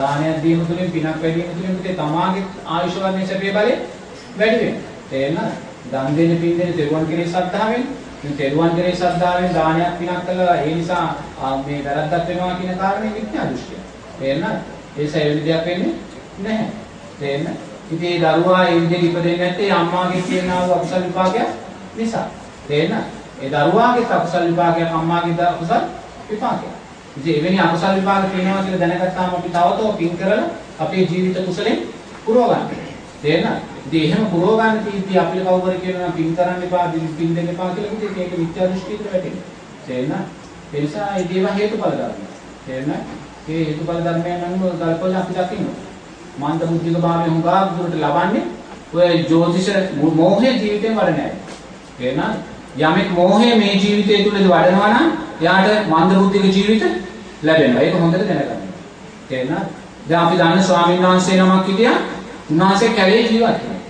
දානයක් දීම තුළින් පිනක් වැඩි වීම තුළින් පුතේ තමාගේ ආයුෂ වර්ණයේ සැපේ බලය වැඩි වෙනවා. තේරෙනවද? දන් දෙන පින් දෙන තෙරුවන් කෙරේ ශ්‍රද්ධාවෙන් මේ තෙරුවන් කෙරේ ශ්‍රද්ධාවෙන් දානයක් පිනක් කළා ඒ නිසා මේ වැරද්දක් වෙනවා කියන කාරණේ මිත්‍යා දෘෂ්ටිය. තේරෙනවද? ඒ සැයවිලි දෙයක් වෙන්නේ නැහැ. තේරෙනවද? ඉතින් ඒ දරුවා ඒ විදිහට ඉපදෙන්නේ නැත්තේ අම්මාගේ තියෙනා වූ අකුසල විපාකයක් නිසා. තේරෙනවද? ඒ දරුවාගේ අකුසල විපාකයක් අම්මාගේ අකුසල විපාකයක්. ඉතින් එවැනි අකුසල විපාක තියෙනවා කියලා දැනගත්තාම අපි තවතව පින් කරලා අපේ ජීවිත කුසලෙන් පුරව ගන්න. තේරෙනවද? ඉතින් එහෙම පුරව ගන්න තීත්‍ය අපිට කවුරු කියනවා පින් කරන්න එපා, පින් දෙන්න එපා කියලා කිව්වොත් ඒක මිත්‍යා දෘෂ්ටියකට වැටෙනවා. තේරෙනවද? ඒ නිසා ඒ දේවා හේතුඵල ධර්ම. තේරෙනවද? මේ හේතුඵල ධර්මයන් අනුව ගල්පොල අපි දකින්න. මන්ද බුද්ධික භාවය හුඟා දුරට ලබන්නේ ඔය ජෝතිෂ මෝහයේ ජීවිතේ වඩ නැහැ. තේරෙනවද? යමෙක් මෝහයේ මේ ජීවිතය තුලද වඩනවා නම් එයාට මන්ද බුද්ධික ජීවිත ලැබෙනවා. ඒක හොඳට දැනගන්න. තේරෙනවද? දැන් අපි දන්න ස්වාමීන් වහන්සේ නමක් හිටියා. උන්වහන්සේ කැලේ ජීවත් වුණා.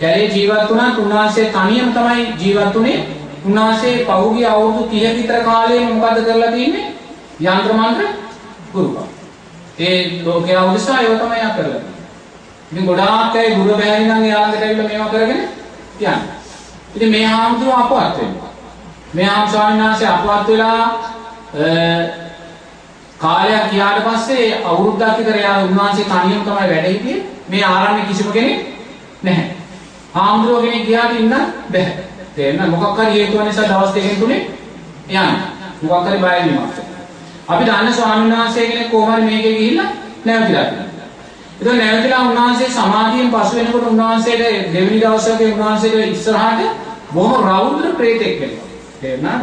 කැලේ ජීවත් වුණා උන්වහන්සේ තනියම තමයි ජීවත් වුනේ. උන්වහන්සේ පහුගිය අවුරුදු 30 විතර කාලේ මොකද කරලා තියෙන්නේ? යంత్ర මන්ත්‍ර ගුරුකම්. ඒ ලෝකයේ උදෙසා ඒව තමයි යා කරලා තියෙන්නේ. ඉතින් ගොඩාක් අය ගුරු බැහැරි නම් එයාලට ඇවිල්ලා මේවා කරගෙන යනවා. ඉතින් මේ හාමුදුරුවෝ අපවත් වෙනවා. මේ ස්වාමීන් වහන්සේ අපවත් වෙලා කාලයක් ගියාට පස්සේ අවුරුද්දක් විතර යා උන්වහන්සේ තනියම තමයි වැඩ හිටියේ. මේ ආරණ්‍ය කිසිම කෙනෙක් නැහැ. හාමුදුරුවෝ කෙනෙක් ගියාට ඉන්න බැහැ. තේරෙනවද? මොකක් හරි හේතුව නිසා දවස් දෙකකින් තුනේ යන්න. මොකක් හරි බය වීමක්. අපි දන්න ස්වාමීන් වහන්සේ කෙනෙක් කොහොම හරි මේකේ ගිහිල්ලා නැවතිලා තියෙනවා. ඒතකොට නැවතිලා උන්වහන්සේ සමාධියෙන් පසු වෙනකොට උන්වහන්සේට දෙවෙනි දවසේ උන්වහන්සේට ඉස්සරහට බොහොම රෞද්‍ර ප්‍රේතෙක් වෙනවා. තේරුණාද?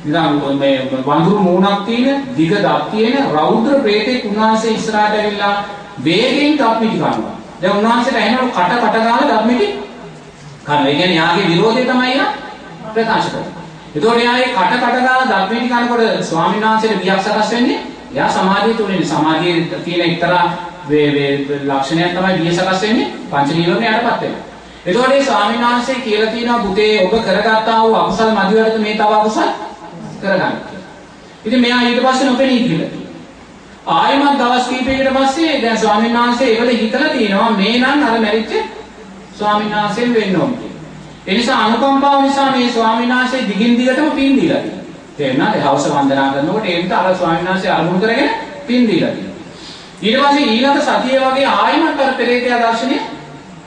ඉතින් මේ වඳුරු මූණක් තියෙන, දිග දත් තියෙන රෞද්‍ර ප්‍රේතෙක් උන්වහන්සේ ඉස්සරහට ඇවිල්ලා වේගෙන් ධම්මිටි කරනවා. දැන් උන්වහන්සේට ඇහෙනවලු කට ගාලා ධම්මිටි කරනවා. ඒ කියන්නේ යාගේ විරෝධය තමයි යා ප්‍රකාශ කරන්නේ. ඒතකොට යා ඒ කට ගාලා ධම්මිටි කරනකොට ස්වාමීන් වහන්සේට බියක් සකස් වෙන්නේ. එයා සමාධිය තුලින් සමාධියේ තියෙන එක්තරා ලක්ෂණයක් තමයි බිය සකස් වෙන්නේ. පංච නීවරණ යටපත් වෙනවා. එතකොට මේ ස්වාමීන් වහන්සේ කියලා තියෙනවා පුතේ ඔබ කරගත්තා වූ අකුසල මදිවලට මේ තව අකුසල කරගන්න කියලා. ඉතින් මෙයා ඊට පස්සේ නොපෙනී කියලා තියෙනවා. ආයෙමත් දවස් කිහිපයකට පස්සේ දැන් ස්වාමීන් වහන්සේ ඒවල හිතලා තියෙනවා මේ නම් අර මැරිච්ච ස්වාමීන් වහන්සේම වෙන්න ඕන කියලා. ඒ නිසා අනුකම්පාව නිසා මේ ස්වාමීන් වහන්සේ දිගින් දිගටම පින් දීලා තියෙනවා. තේරුණාද? හවස වන්දනා කරනකොට ඒකට අර ස්වාමීන් වහන්සේ අරමුණු කරගෙන පින් දීලා තියෙනවා. ඊට පස්සේ ඊළඟ සතියේ වගේ ආයෙමත් අර පෙරේතයා දර්ශනේ.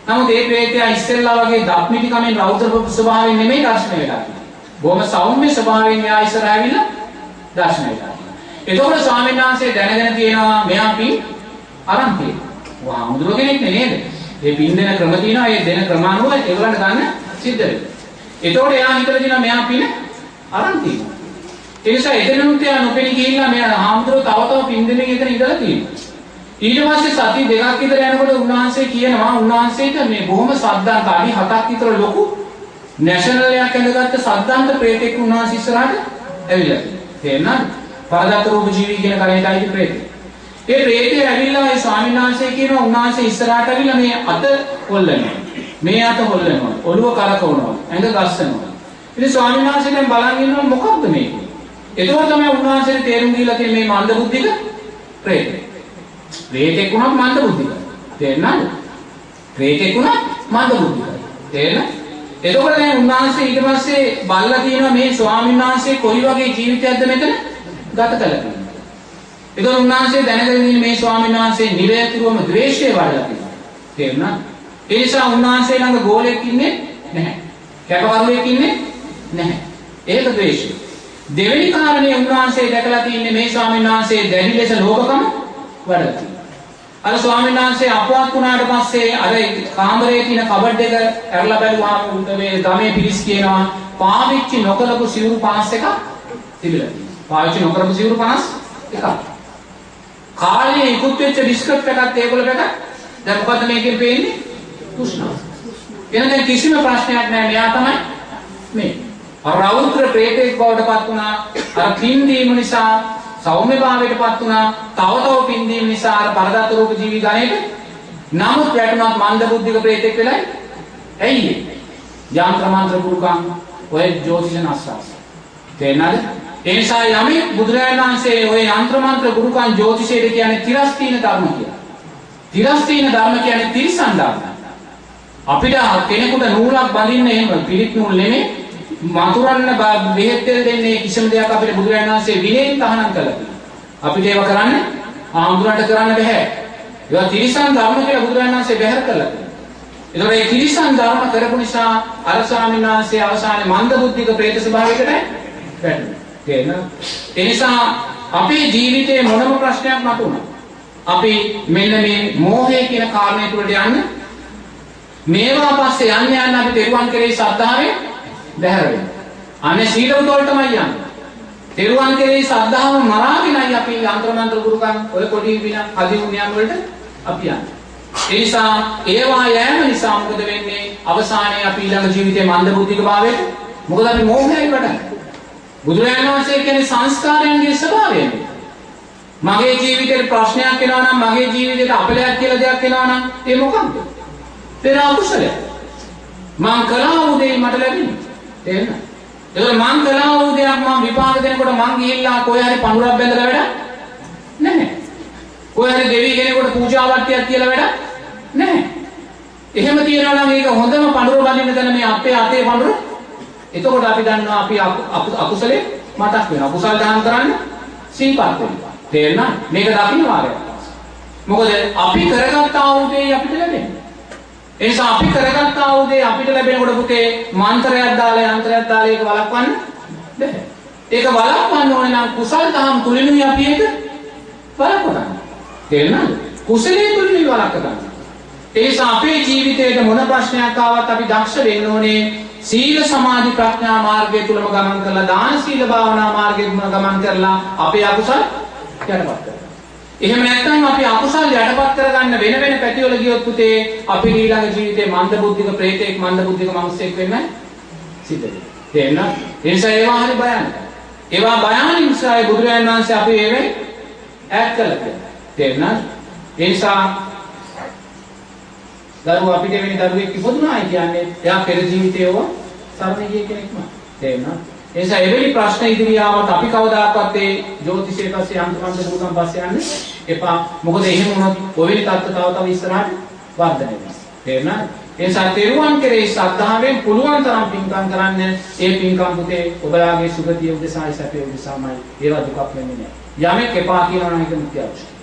නමුත් ඒ ප්‍රේතයා ඉස්සෙල්ලා වගේ ධම්මිටි කමෙන් රෞද්‍ර ස්වභාවයෙන් නෙමෙයි දර්ශනය වෙලා තියෙන්නේ. බොහොම සෞම්‍ය ස්වභාවයෙන් එයා ඉස්සරහ ඇවිල්ලා දර්ශනය වෙලා තියෙනවා. එතකොට ස්වාමීන් වහන්සේ දැනගෙන තියෙනවා මෙයා පින් අරන් තියෙනවා. වහා මුදුර කෙනෙක් නේද? මේ පින් දෙන ක්‍රම තියෙනවා. ඒ දෙන ක්‍රම අනුව ඒගොල්ලන්ට ගන්න සිද්ධ වෙනවා. එතකොට එයා හිතලා තියෙනවා මෙයා පින් අරන් තියෙනවා. ඒ නිසා එතනනුත් එයා නොපෙනී ගිහිල්ලා මෙයා හාමුදුරුවෝ තව පින් දෙනෙක් එතන ඉඳලා තියෙනවා. ඊට පස්සේ සති දෙකක් විතර යනකොට උන්වහන්සේ කියනවා උන්වහන්සේට මේ බොහොම සද්දාන්ත අඩි 7ක් විතර ලොකු නැෂනල් එකක් ඇඳගත්ත සද්දාන්ත ප්‍රේතෙක් උන්වහන්සේ ඉස්සරහට ඇවිල්ලා තියෙනවා. තේරෙනවද? පරදත්ත රූප ජීවී කියන කණේටයි ප්‍රේතෙක්. ඒ ප්‍රේතය ඇවිල්ලා ඒ ස්වාමීන් වහන්සේ කියනවා උන්වහන්සේ ඉස්සරහට ඇවිල්ලා මේ අත හොල්ලනවා. මේ අත හොල්ලනවා. ඔළුව කරකවනවා. ඇඟ ගස්සනවා. ඉතින් ස්වාමීන් වහන්සේ දැන් බලන් ඉන්නවා මොකක්ද මේක? එතකොට තමයි උන්වහන්සේට තේරුම් දීලා තියෙන්නේ මේ මන්ද බුද්ධික ප්‍රේතෙක්. ප්‍රේතෙක් වුණත් මන්ද බුද්ධිකයි. තේරෙනවද? ප්‍රේතෙක් වුණත් මන්ද බුද්ධිකයි. තේරෙනවද? එතකොට දැන් උන්වහන්සේ ඊට පස්සේ බලලා තියෙනවා මේ ස්වාමීන් වහන්සේ කොයි වගේ ජීවිතයක්ද මෙතන ගත කළා කියලා. එතකොට උන්වහන්සේ දැනගෙන ඉන්නේ මේ ස්වාමීන් වහන්සේ නිරේතුරුවම ද්වේෂය වඩලා තියෙනවා. තේරුණාද? ඒ නිසා උන්වහන්සේ ළඟ ගෝලෙක් ඉන්නේ නැහැ. කැපවරුවෙක් ඉන්නේ නැහැ. ඒක ද්වේෂය. දෙවෙනි කාරණේ උන්වහන්සේ දැකලා තින්නේ මේ ස්වාමීන් වහන්සේ දැඩි ලෙස ලෝභකම වඩලා. අර ස්වාමීන් වහන්සේ අපවත් වුණාට පස්සේ අර කාමරයේ තියෙන කබඩ් එක ඇරලා බැලුවාම මේ ගමේ පිරිස් කියනවා පාවිච්චි නොකරපු සිවුරු 51ක් තිබිලා තියෙනවා. පාවිච්චි නොකරපු සිවුරු 51ක්. කාලේ ඉක්ුත් වෙච්ච බිස්කට් එකක් ඒගොල්ලෝ පැකක්. දැන් මොකද්ද මේකෙන් පේන්නේ? කුෂ්ණා. එනනම් කිසිම ප්‍රශ්නයක් නැහැ. මෙයා තමයි මේ. රෞද්‍ර ප්‍රේතෙක් බවට පත් වුණා. අර පින් දීම නිසා සෞම්‍ය භාවයටපත් වුණා. තව පින් දීම නිසා අර පරදත්ත රූප ජීවි ගණයට නමුත් වැටුණා මන්ද බුද්ධික ප්‍රේතෙක් වෙලයි. ඇයි ඒ? යంత్ర මන්ත්‍ර ගුරුකම් ඔය ජෝතිෂ නස්සස්. තේරෙනවද? ඒ නිසා යමෙක් බුදුරජාණන් වහන්සේ ඔය යంత్ర මන්ත්‍ර ගුරුකන් ජ්‍යොතිෂයට කියන්නේ තිරස්තීන ධර්ම කියලා. තිරස්තීන ධර්ම කියන්නේ තිරිසන් ධර්ම. අපිට කෙනෙකුට නූලක් බඳින්න එහෙම පිළිත් නූල් නෙමෙයි මතුරන්න බෙහෙත් දෙල් දෙන්නේ කිසිම දෙයක් අපිට බුදුරජාණන් වහන්සේ විනයෙන් තහනම් කළා. අපිට ඒව කරන්න ආම්දුරන්ට කරන්න බෑ. ඒවා තිරිසන් ධර්ම කියලා බුදුරජාණන් වහන්සේ බැහැර කළා. ඒතකොට මේ තිරිසන් ධර්ම කරපු නිසා අර ස්වාමීන් වහන්සේ අවසානයේ මන්ද බුද්ධික ප්‍රේත ස්වභාවයකට වැටුණා. තේරෙනවද? ඒ නිසා අපේ ජීවිතේ මොනම ප්‍රශ්නයක් මතුණා. අපි මෙන්න මේ මෝහය කියන කාරණේ තුලට යන්න මේවා පස්සේ යන්න අපි තෙරුවන් කෙරෙහි ශ්‍රද්ධාවෙන් බැහැර වෙනවා. අනේ සීල උදවලටමයි යන්නේ. තෙරුවන් කෙරෙහි ශ්‍රද්ධාව මරාගෙනයි අපි යంత్ర මන්ත්‍ර ගුරුකම් ඔය කොටි වින අධිමුණියන් වලට අපි යන්නේ. ඒ නිසා ඒවා යෑම නිසා මොකද වෙන්නේ? අවසානයේ අපි ඊළඟ ජීවිතේ මන්ද බුද්ධික භාවයට මොකද අපි මෝහයෙන් වටන්නේ. බුදුරජාණන් වහන්සේ කියන්නේ සංස්කාරයන්ගේ ස්වභාවය. මගේ ජීවිතේ ප්‍රශ්නයක් එනවා නම් මගේ ජීවිතේට අපලයක් කියලා දෙයක් එනවා නම් ඒ මොකක්ද? පෙර අකුසලය. මං කළා වූ දේ මට ලැබෙන්නේ. තේරෙනවද? ඒක මං කළා වූ දෙයක් මං විපාක දෙනකොට මං ගිහිල්ලා කොහේ හරි පඳුරක් බැඳලා වැඩක් නැහැ. කොහේ හරි දෙවි කෙනෙකුට පූජාවට්ටියක් කියලා වැඩක් නැහැ. එහෙම තියනවා නම් ඒක හොඳම පඳුර බඳින්න තැන මේ අපේ අතේ පඳුර. එතකොට අපි දන්නවා අපි අකුසලේ මතක් වෙනවා. කුසල් දාන කරන්න සීපත් වෙනවා. තේරෙනවද? මේක දකින්න වාරයක්. මොකද අපි කරගත්තා වූ දේ අපිට ලැබෙන්නේ. ඒ නිසා අපි කරගත්තා වූ දේ අපිට ලැබෙනකොට පුතේ මන්ත්‍රයක් දාලා යන්ත්‍රයක් දාලා ඒක වළක්වන්න බැහැ. ඒක වළක්වන්න ඕනේ නම් කුසල් දහම් තුලිනුයි අපි ඒක වළක්වන්න. තේරෙනවද? කුසලයේ තුලිනුයි වළක්වන්න. ඒ නිසා අපේ ජීවිතේට මොන ප්‍රශ්නයක් ආවත් අපි දක්ෂ වෙන්න ඕනේ සීල සමාධි ප්‍රඥා මාර්ගය තුලම ගමන් කරලා දාන සීල භාවනා මාර්ගයෙන් ගමන් කරලා අපේ අකුසල් යටපත් කරගන්න. එහෙම නැත්නම් අපි අකුසල් යටපත් කරගන්න වෙන වෙන පැතිවල ගියොත් පුතේ අපි ඊළඟ ජීවිතේ මන්ද බුද්ධික ප්‍රේතෙක් මන්ද බුද්ධික මිනිසෙක් වෙන්න සිද්ධ වෙනවා. තේරෙනවද? ඒ නිසා ඒවා හරි භයානකයි. ඒවා භයානක නිසා බුදුරජාණන් වහන්සේ අපි ඒවෙන් ඈත් කළා කියලා. තේරෙනවද? ඒ නිසා දරුවෝ අපිට වෙන දරුවෙක් ඉපදුනායි කියන්නේ එයා පෙර ජීවිතේව සරණ ගිය කෙනෙක්ම. තේරෙනවද? ඒ නිසා එවැනි ප්‍රශ්න ඉදිරියාවට අපි කවදාකවත් ඒ ජ්‍යොතිෂයේ පස්සේ යන්ත්‍රමන්ත්‍ර ගුරුකම් පස්සේ යන්නේ එපා. මොකද එහෙම වුණොත් ඔය තත්ත්ව තව ඉස්සරහට වර්ධනය වෙනවා. තේරෙනවද? ඒ නිසා තෙරුවන් කෙරෙහි ශ්‍රද්ධාවෙන් පුළුවන් තරම් පින්කම් කරන්න. ඒ පින්කම් පුතේ ඔබලාගේ සුගතිය උදෙසායි සැපේ උදෙසාමයි. ඒවා දුකක් වෙන්නේ නැහැ. යමෙක් එපා කියනවා නම් ඒක මිත්‍යාදෘෂ්ටි.